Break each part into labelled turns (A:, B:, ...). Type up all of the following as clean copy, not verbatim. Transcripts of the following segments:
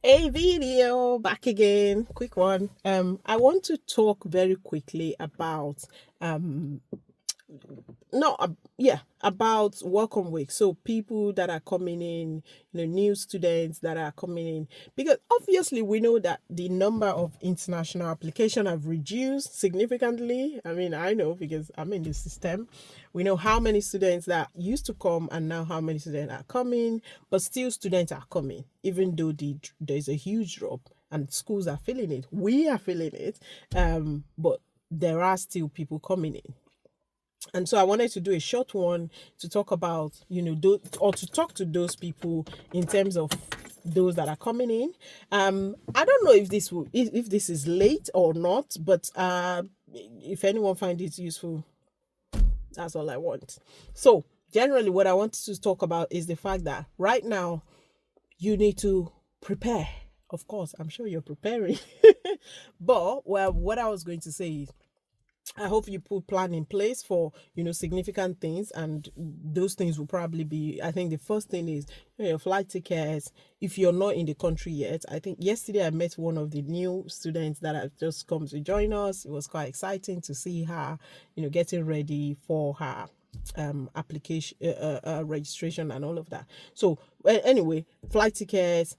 A: A video back again, quick one. I want to talk very quickly about um no yeah, about welcome week. So people that are coming in, new students that are coming in, because obviously we know that the number of international application have reduced significantly. I mean, I know because I'm in the system. We know how many students that used to come and now how many students are coming, but still students are coming even though there's a huge drop and schools are feeling it, we are feeling it, but there are still people coming in. And so I wanted to do a short one to talk about, or to talk to those people in terms of those that are coming in. I don't know if if this is late or not, but if anyone finds it useful, that's all I want. So generally, what I want to talk about is the fact that right now you need to prepare. Of course, I'm sure you're preparing, but well, what I was going to say is I hope you put plan in place for significant things, and those things will probably be. I think the first thing is your flight tickets. If you're not in the country yet, I think yesterday I met one of the new students that have just come to join us. It was quite exciting to see her, getting ready for her application, registration, and all of that. So anyway, flight tickets,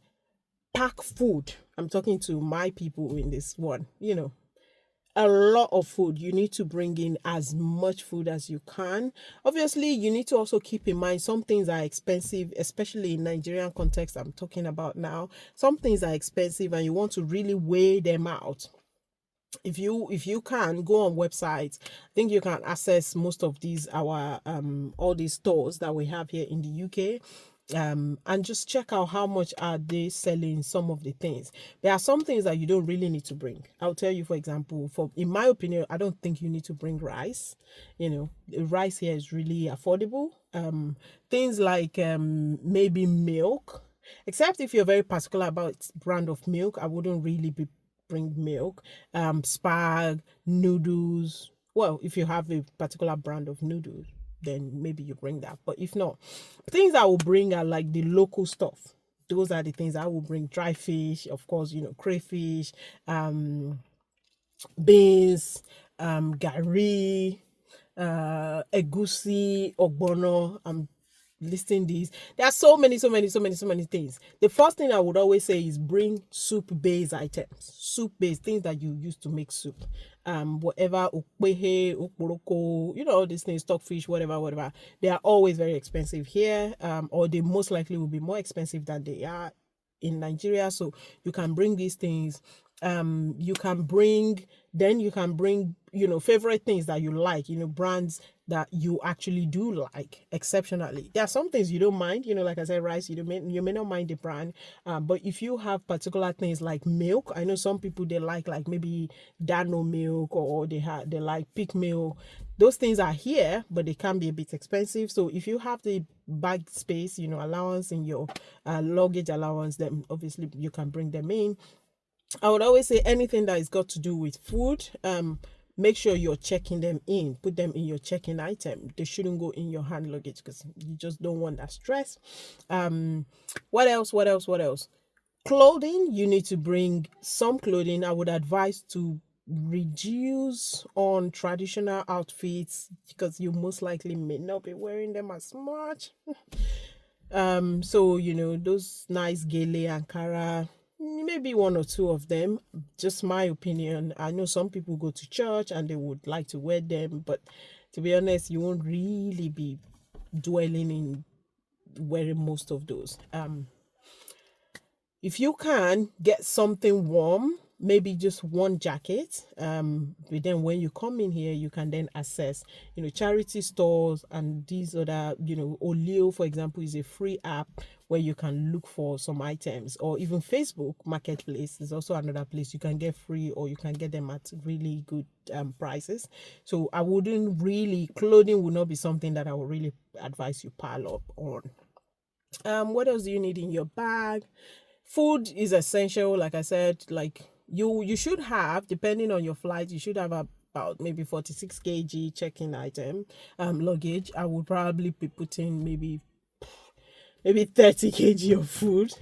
A: pack food. I'm talking to my people in this one. A lot of food. You need to bring in as much food as you can. Obviously, you need to also keep in mind some things are expensive, especially in Nigerian context. I'm talking about now. Some things are expensive, and you want to really weigh them out. If you can go on websites, I think you can access most of these our all these stores that we have here in the UK, and just check out how much are they selling some of the things. There are some things that you don't really need to bring. I'll tell you, for example, for in my opinion, I don't think you need to bring rice. The rice here is really affordable. Things like maybe milk, except if you're very particular about brand of milk, I wouldn't really be bring milk. Spag, noodles. Well, if you have a particular brand of noodles, then maybe you bring that. But if not, things I will bring are like the local stuff. Those are the things I will bring. Dry fish, of course, crayfish, beans, gari, egusi, ogbono. I'm listing these. There are so many, so many, so many, so many things. The first thing I would always say is bring soup-based items. Soup-based things that you use to make soup. Whatever ukwehe, ukporoko, all these things, stockfish, whatever, whatever. They are always very expensive here. Or they most likely will be more expensive than they are in Nigeria. So you can bring these things. You can bring favorite things that you like, brands that you actually do like exceptionally. There are some things you don't mind, like I said, rice, you may not mind the brand, but if you have particular things like milk, I know some people they like maybe Dano milk, or they like pig milk. Those things are here, but they can be a bit expensive. So if you have the bag space, allowance in your luggage allowance, then obviously you can bring them in. I would always say anything that is got to do with food, make sure you're checking them in. Put them in your checking item. They shouldn't go in your hand luggage because you just don't want that stress. What else? What else? What else? Clothing. You need to bring some clothing. I would advise to reduce on traditional outfits because you most likely may not be wearing them as much. So those nice gele Ankara, maybe one or two of them. Just my opinion. I know some people go to church and they would like to wear them, but to be honest, you won't really be dwelling in wearing most of those. If you can get something warm, maybe just one jacket, but then when you come in here you can then access charity stores and these other, Olio for example is a free app where you can look for some items, or even Facebook Marketplace is also another place you can get free, or you can get them at really good prices. So I wouldn't really, clothing would not be something that I would really advise you pile up on. What else do you need in your bag? Food is essential. Like I said, like you should have, depending on your flight, you should have about maybe 46 kg check-in item luggage. I would probably be putting maybe maybe 30 kg of food,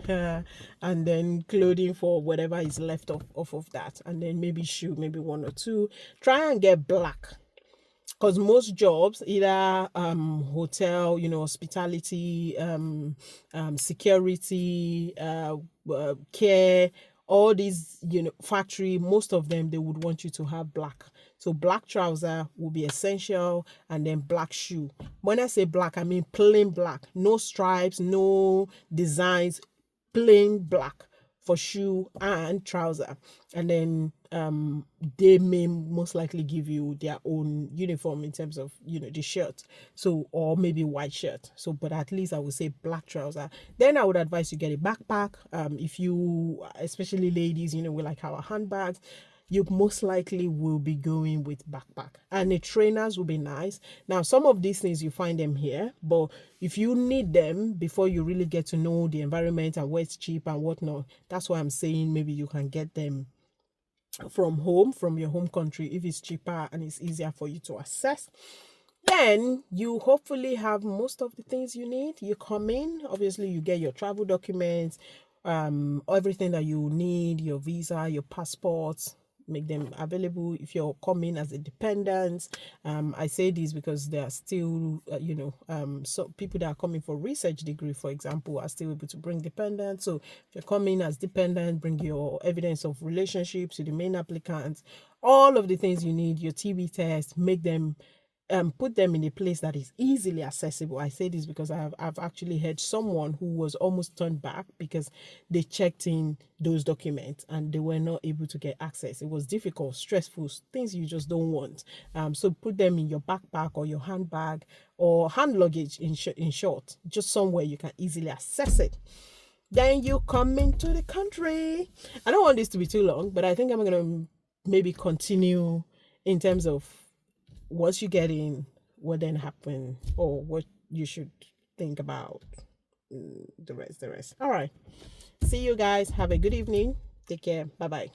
A: and then clothing for whatever is left off of that, and then maybe shoe, maybe one or two. Try and get black, because most jobs, either hotel, hospitality, security, care, all these, factory, most of them, they would want you to have black. So black trouser will be essential, and then black shoe. When I say black, I mean plain black, no stripes, no designs, plain black for shoe and trouser. And then they may most likely give you their own uniform in terms of the shirt, so, or maybe white shirt. So but at least I would say black trouser. Then I would advise you get a backpack. If you, especially ladies, we like our handbags, you most likely will be going with backpack, and the trainers will be nice. Now some of these things you find them here, but if you need them before you really get to know the environment and where it's cheap and whatnot, that's why I'm saying maybe you can get them from home, from your home country, if it's cheaper and it's easier for you to access. Then you hopefully have most of the things you need. You come in, obviously you get your travel documents, everything that you need, your visa, your passports, make them available if you're coming as a dependent. I say this because there are still, so people that are coming for research degree, for example, are still able to bring dependents. So if you're coming as dependent, bring your evidence of relationship to the main applicant, all of the things you need, your TB test, make them put them in a place that is easily accessible. I say this because I've actually heard someone who was almost turned back because they checked in those documents and they were not able to get access. It was difficult, stressful, things you just don't want. So put them in your backpack or your handbag or hand luggage, in short, just somewhere you can easily access it. Then you come into the country. I don't want this to be too long, but I think I'm going to maybe continue in terms of once you get in, what then happen, or what you should think about, the rest. All right. See you guys. Have a good evening. Take care. Bye bye.